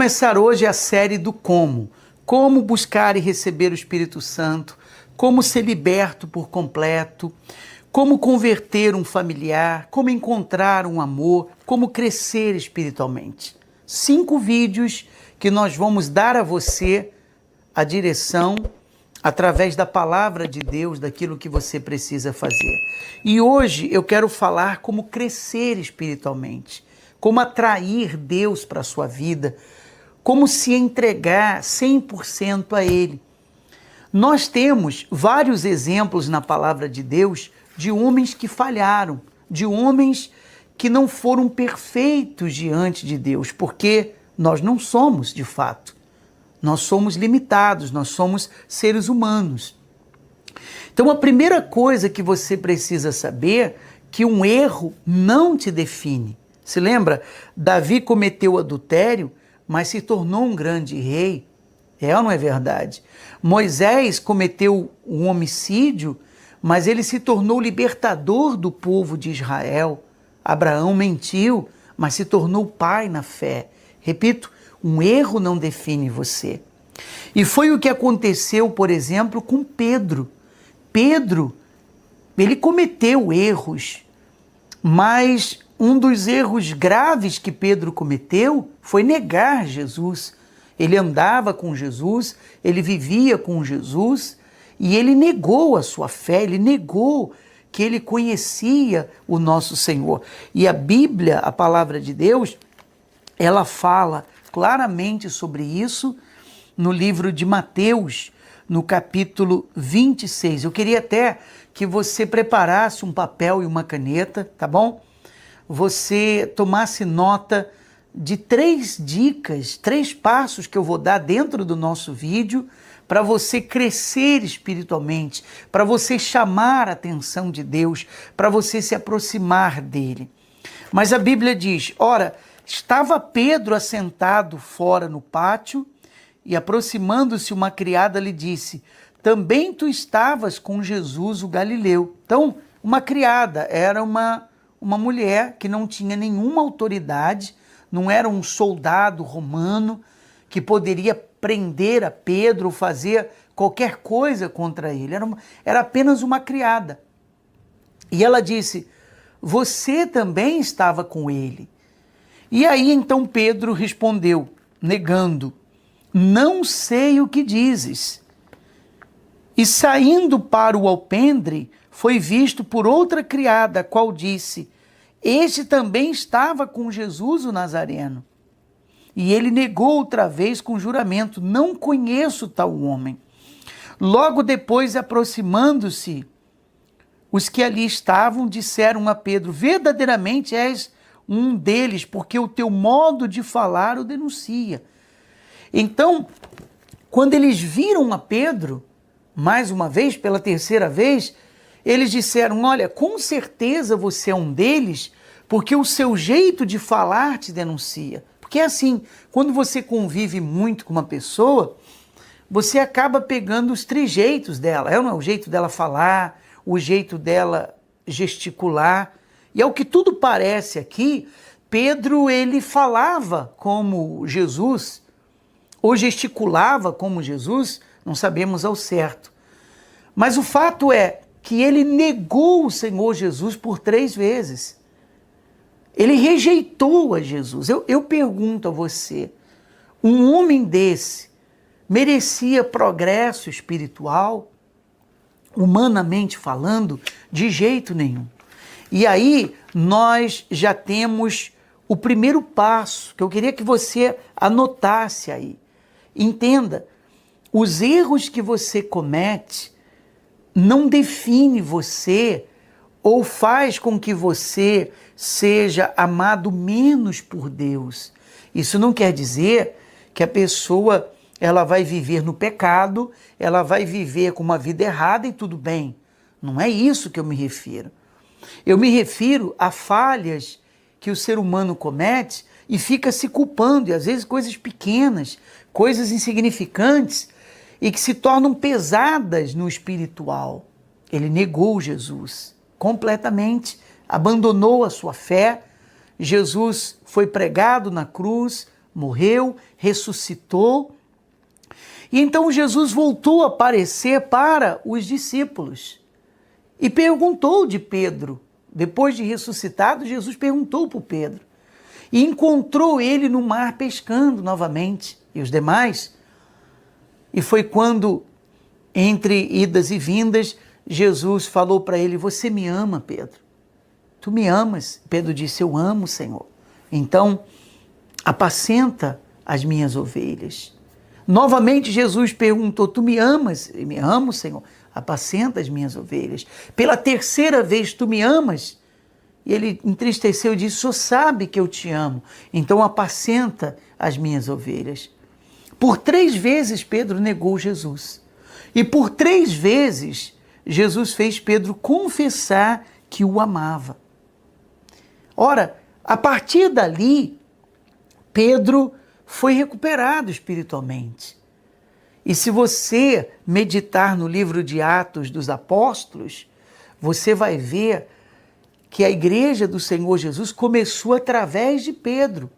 começar hoje a série do como. Como buscar e receber o Espírito Santo, como ser liberto por completo, como converter um familiar, como encontrar um amor, como crescer espiritualmente. 5 vídeos que nós vamos dar a você a direção através da palavra de Deus, daquilo que você precisa fazer. E hoje eu quero falar como crescer espiritualmente, como atrair Deus para a sua vida, como se entregar 100% a Ele. Nós temos vários exemplos na palavra de Deus de homens que falharam, de homens que não foram perfeitos diante de Deus, porque nós não somos de fato. Nós somos limitados, nós somos seres humanos. Então a primeira coisa que você precisa saber é que um erro não te define. Se lembra? Davi cometeu adultério, mas se tornou um grande rei. É ou não é verdade? Moisés cometeu um homicídio, mas ele se tornou libertador do povo de Israel. Abraão mentiu, mas se tornou pai na fé. Repito, um erro não define você. E foi o que aconteceu, por exemplo, com Pedro. Pedro, ele cometeu erros, mas um dos erros graves que Pedro cometeu foi negar Jesus. Ele andava com Jesus, ele vivia com Jesus e ele negou a sua fé, ele negou que ele conhecia o nosso Senhor. E a Bíblia, a palavra de Deus, ela fala claramente sobre isso no livro de Mateus, no capítulo 26. Eu queria até que você preparasse um papel e uma caneta, tá bom? Você tomasse nota de 3 dicas, 3 passos que eu vou dar dentro do nosso vídeo para você crescer espiritualmente, para você chamar a atenção de Deus, para você se aproximar dele. Mas a Bíblia diz, ora, estava Pedro assentado fora no pátio e aproximando-se uma criada lhe disse, também tu estavas com Jesus o Galileu. Então, uma criada era uma mulher que não tinha nenhuma autoridade, não era um soldado romano que poderia prender a Pedro ou fazer qualquer coisa contra ele. Era apenas uma criada. E ela disse, você também estava com ele. E aí então Pedro respondeu, negando, não sei o que dizes. E saindo para o alpendre, foi visto por outra criada, a qual disse, este também estava com Jesus o Nazareno. E ele negou outra vez com juramento, não conheço tal homem. Logo depois, aproximando-se, os que ali estavam disseram a Pedro, verdadeiramente és um deles, porque o teu modo de falar o denuncia. Então, quando eles viram a Pedro, mais uma vez, pela terceira vez, eles disseram, olha, com certeza você é um deles, porque o seu jeito de falar te denuncia. Porque é assim, quando você convive muito com uma pessoa, você acaba pegando os trejeitos dela, é o jeito dela falar, o jeito dela gesticular. E ao que tudo parece aqui, Pedro ele falava como Jesus, ou gesticulava como Jesus, não sabemos ao certo. Mas o fato é que ele negou o Senhor Jesus por 3 vezes. Ele rejeitou a Jesus. Eu pergunto a você, um homem desse merecia progresso espiritual? Humanamente falando, de jeito nenhum. E aí nós já temos o primeiro passo, que eu queria que você anotasse aí. Entenda, os erros que você comete não define você ou faz com que você seja amado menos por Deus. Isso não quer dizer que a pessoa ela vai viver no pecado, ela vai viver com uma vida errada e tudo bem. Não é isso que eu me refiro. Eu me refiro a falhas que o ser humano comete e fica se culpando, e às vezes coisas pequenas, coisas insignificantes e que se tornam pesadas no espiritual. Ele negou Jesus completamente, abandonou a sua fé. Jesus foi pregado na cruz, morreu, ressuscitou. E então Jesus voltou a aparecer para os discípulos e perguntou de Pedro. Depois de ressuscitado, Jesus perguntou para Pedro e encontrou ele no mar pescando novamente e os demais. E foi quando, entre idas e vindas, Jesus falou para ele: você me ama, Pedro? Tu me amas? Pedro disse: eu amo, Senhor. Então, apacenta as minhas ovelhas. Novamente Jesus perguntou: tu me amas? Eu me amo, Senhor. Apacenta as minhas ovelhas. Pela terceira vez: tu me amas? E ele entristeceu e disse: o Senhor sabe que eu te amo, então apacenta as minhas ovelhas. Por 3 vezes Pedro negou Jesus. E por 3 vezes Jesus fez Pedro confessar que o amava. Ora, a partir dali, Pedro foi recuperado espiritualmente. E se você meditar no livro de Atos dos Apóstolos, você vai ver que a igreja do Senhor Jesus começou através de Pedro.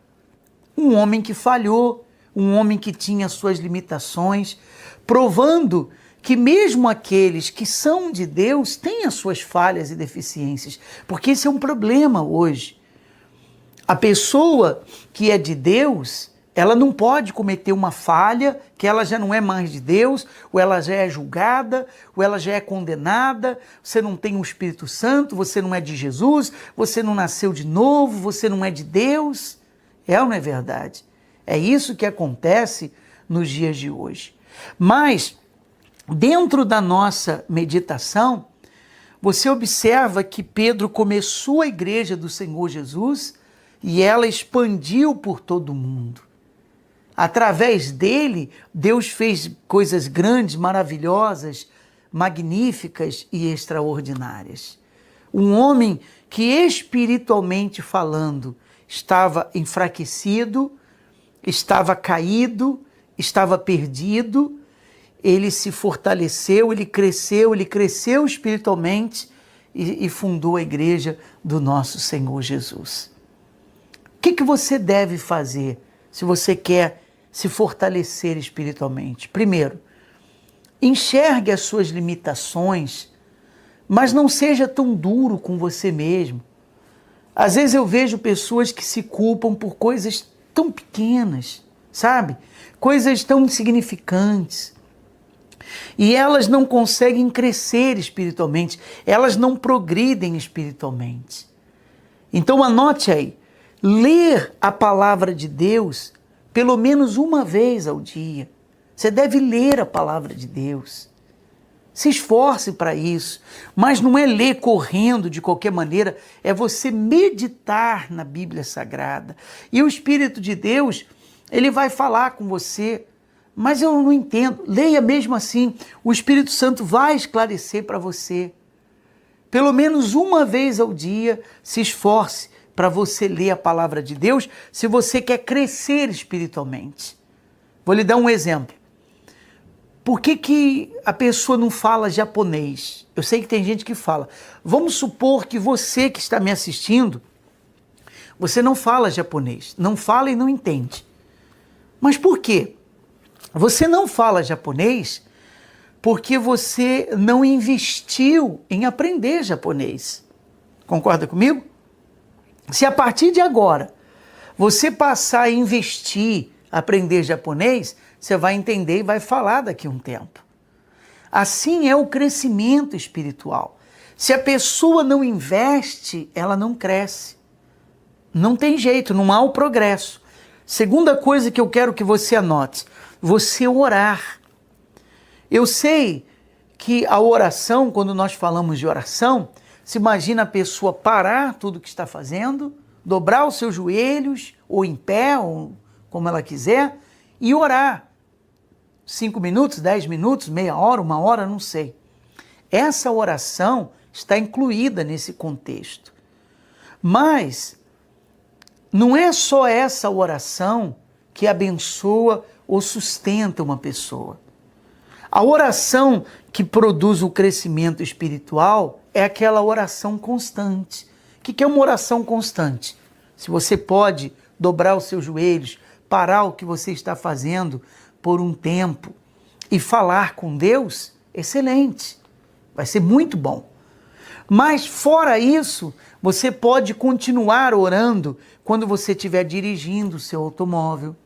Um homem que falhou, um homem que tinha suas limitações, provando que mesmo aqueles que são de Deus têm as suas falhas e deficiências, porque esse é um problema hoje. A pessoa que é de Deus, ela não pode cometer uma falha, que ela já não é mais de Deus, ou ela já é julgada, ou ela já é condenada, você não tem o Espírito Santo, você não é de Jesus, você não nasceu de novo, você não é de Deus. É ou não é verdade? É isso que acontece nos dias de hoje. Mas, dentro da nossa meditação, você observa que Pedro começou a igreja do Senhor Jesus e ela expandiu por todo o mundo. Através dele, Deus fez coisas grandes, maravilhosas, magníficas e extraordinárias. Um homem que espiritualmente falando estava enfraquecido, estava caído, estava perdido, ele se fortaleceu, ele cresceu espiritualmente e fundou a igreja do nosso Senhor Jesus. O que você deve fazer se você quer se fortalecer espiritualmente? Primeiro, enxergue as suas limitações, mas não seja tão duro com você mesmo. Às vezes eu vejo pessoas que se culpam por coisas tão pequenas, sabe? Coisas tão insignificantes. E elas não conseguem crescer espiritualmente, elas não progridem espiritualmente. Então anote aí, ler a palavra de Deus pelo menos uma vez ao dia. Você deve ler a palavra de Deus. Se esforce para isso, mas não é ler correndo de qualquer maneira, é você meditar na Bíblia Sagrada. E o Espírito de Deus, ele vai falar com você, mas eu não entendo. Leia mesmo assim, o Espírito Santo vai esclarecer para você. Pelo menos uma vez ao dia, se esforce para você ler a palavra de Deus, se você quer crescer espiritualmente. Vou lhe dar um exemplo. Por que a pessoa não fala japonês? Eu sei que tem gente que fala. Vamos supor que você que está me assistindo, você não fala japonês, não fala e não entende. Mas por quê? Você não fala japonês porque você não investiu em aprender japonês. Concorda comigo? Se a partir de agora você passar a investir, aprender japonês, você vai entender e vai falar daqui a um tempo. Assim é o crescimento espiritual. Se a pessoa não investe, ela não cresce. Não tem jeito, não há o progresso. Segunda coisa que eu quero que você anote, você orar. Eu sei que a oração, quando nós falamos de oração, se imagina a pessoa parar tudo que está fazendo, dobrar os seus joelhos, ou em pé, ou como ela quiser, e orar. 5 minutos, 10 minutos, meia hora, 1 hora, não sei. Essa oração está incluída nesse contexto. Mas não é só essa oração que abençoa ou sustenta uma pessoa. A oração que produz o crescimento espiritual é aquela oração constante. O que é uma oração constante? Se você pode dobrar os seus joelhos, parar o que você está fazendo por um tempo e falar com Deus, excelente, vai ser muito bom. Mas fora isso, você pode continuar orando quando você estiver dirigindo o seu automóvel.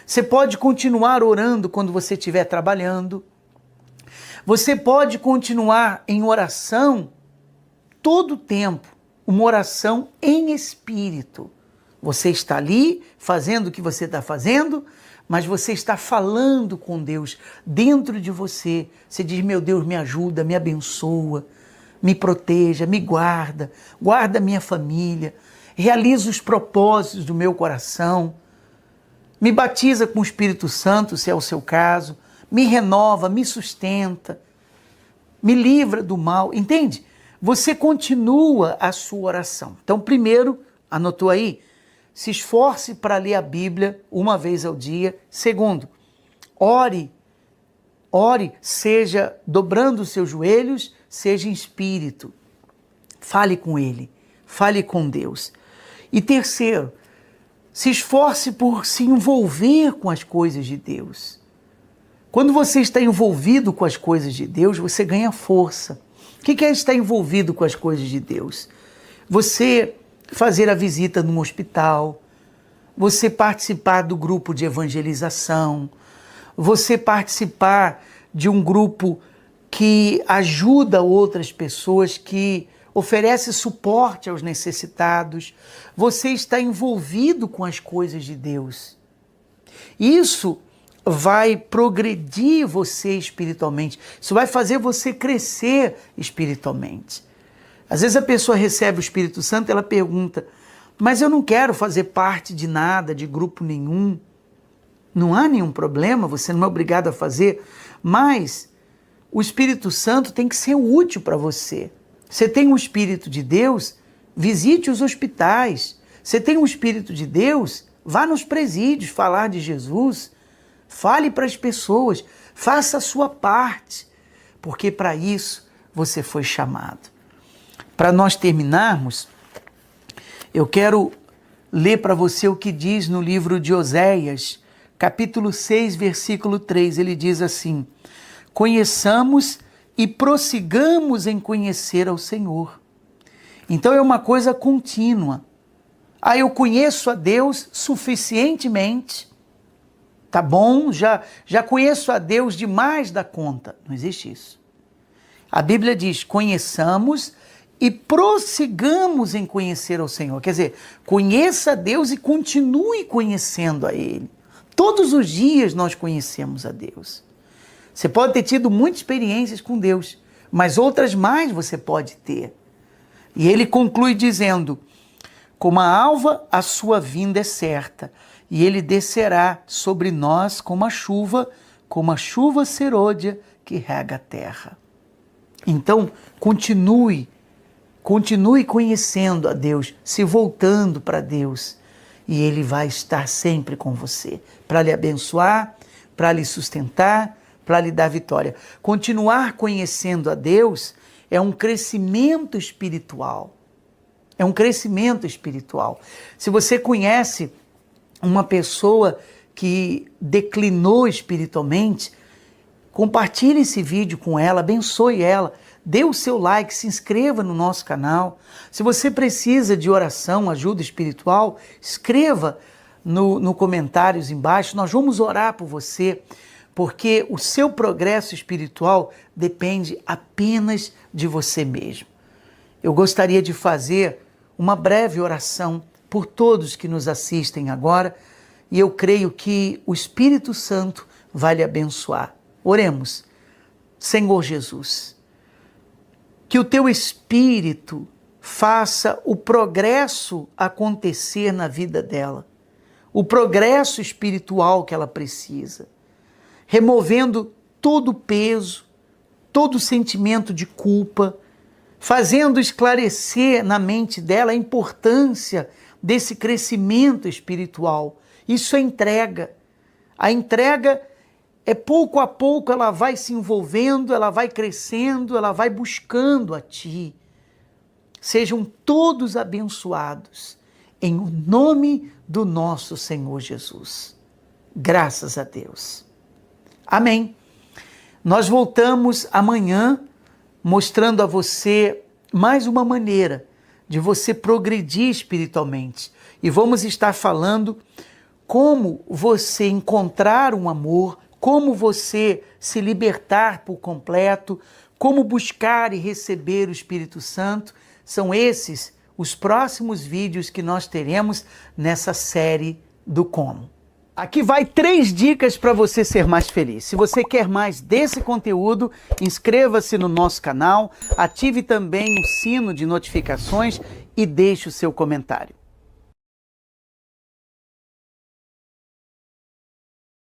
Você pode continuar orando quando você estiver trabalhando. Você pode continuar em oração todo o tempo, uma oração em espírito. Você está ali fazendo o que você está fazendo, mas você está falando com Deus dentro de você. Você diz, meu Deus, me ajuda, me abençoa, me proteja, me guarda, guarda minha família, realiza os propósitos do meu coração, me batiza com o Espírito Santo, se é o seu caso, me renova, me sustenta, me livra do mal, entende? Você continua a sua oração. Então, primeiro, anotou aí? Se esforce para ler a Bíblia uma vez ao dia. Segundo, ore, seja dobrando os seus joelhos, seja em espírito. Fale com Ele, fale com Deus. E terceiro, se esforce por se envolver com as coisas de Deus. Quando você está envolvido com as coisas de Deus, você ganha força. O que é estar envolvido com as coisas de Deus? Você fazer a visita num hospital, você participar do grupo de evangelização, você participar de um grupo que ajuda outras pessoas, que oferece suporte aos necessitados. Você está envolvido com as coisas de Deus. Isso vai progredir você espiritualmente. Isso vai fazer você crescer espiritualmente. Às vezes a pessoa recebe o Espírito Santo e ela pergunta, mas eu não quero fazer parte de nada, de grupo nenhum. Não há nenhum problema, você não é obrigado a fazer, mas o Espírito Santo tem que ser útil para você. Você tem o Espírito de Deus, visite os hospitais. Você tem o Espírito de Deus, vá nos presídios falar de Jesus. Fale para as pessoas, faça a sua parte, porque para isso você foi chamado. Para nós terminarmos, eu quero ler para você o que diz no livro de Oséias, capítulo 6, versículo 3. Ele diz assim, conheçamos e prossigamos em conhecer ao Senhor. Então é uma coisa contínua. Eu conheço a Deus suficientemente, tá bom, já conheço a Deus demais da conta. Não existe isso. A Bíblia diz, conheçamos e prossigamos em conhecer ao Senhor. Quer dizer, conheça a Deus e continue conhecendo a Ele. Todos os dias nós conhecemos a Deus. Você pode ter tido muitas experiências com Deus, mas outras mais você pode ter. E ele conclui dizendo, como a alva, a sua vinda é certa, e ele descerá sobre nós como a chuva serôdia que rega a terra. Então, continue conhecendo a Deus, se voltando para Deus, e Ele vai estar sempre com você, para lhe abençoar, para lhe sustentar, para lhe dar vitória. Continuar conhecendo a Deus é um crescimento espiritual. É um crescimento espiritual. Se você conhece uma pessoa que declinou espiritualmente, compartilhe esse vídeo com ela, abençoe ela, dê o seu like, se inscreva no nosso canal. Se você precisa de oração, ajuda espiritual, escreva no comentários embaixo, nós vamos orar por você, porque o seu progresso espiritual depende apenas de você mesmo. Eu gostaria de fazer uma breve oração por todos que nos assistem agora, e eu creio que o Espírito Santo vai lhe abençoar. Oremos. Senhor Jesus, que o teu Espírito faça o progresso acontecer na vida dela, o progresso espiritual que ela precisa, removendo todo o peso, todo o sentimento de culpa, fazendo esclarecer na mente dela a importância desse crescimento espiritual. Isso é entrega. A entrega é pouco a pouco, ela vai se envolvendo, ela vai crescendo, ela vai buscando a Ti. Sejam todos abençoados, em nome do nosso Senhor Jesus. Graças a Deus. Amém. Nós voltamos amanhã mostrando a você mais uma maneira de você progredir espiritualmente. E vamos estar falando como você encontrar um amor, como você se libertar por completo, como buscar e receber o Espírito Santo. São esses os próximos vídeos que nós teremos nessa série do Como. Aqui vai 3 dicas para você ser mais feliz. Se você quer mais desse conteúdo, inscreva-se no nosso canal, ative também o sino de notificações e deixe o seu comentário.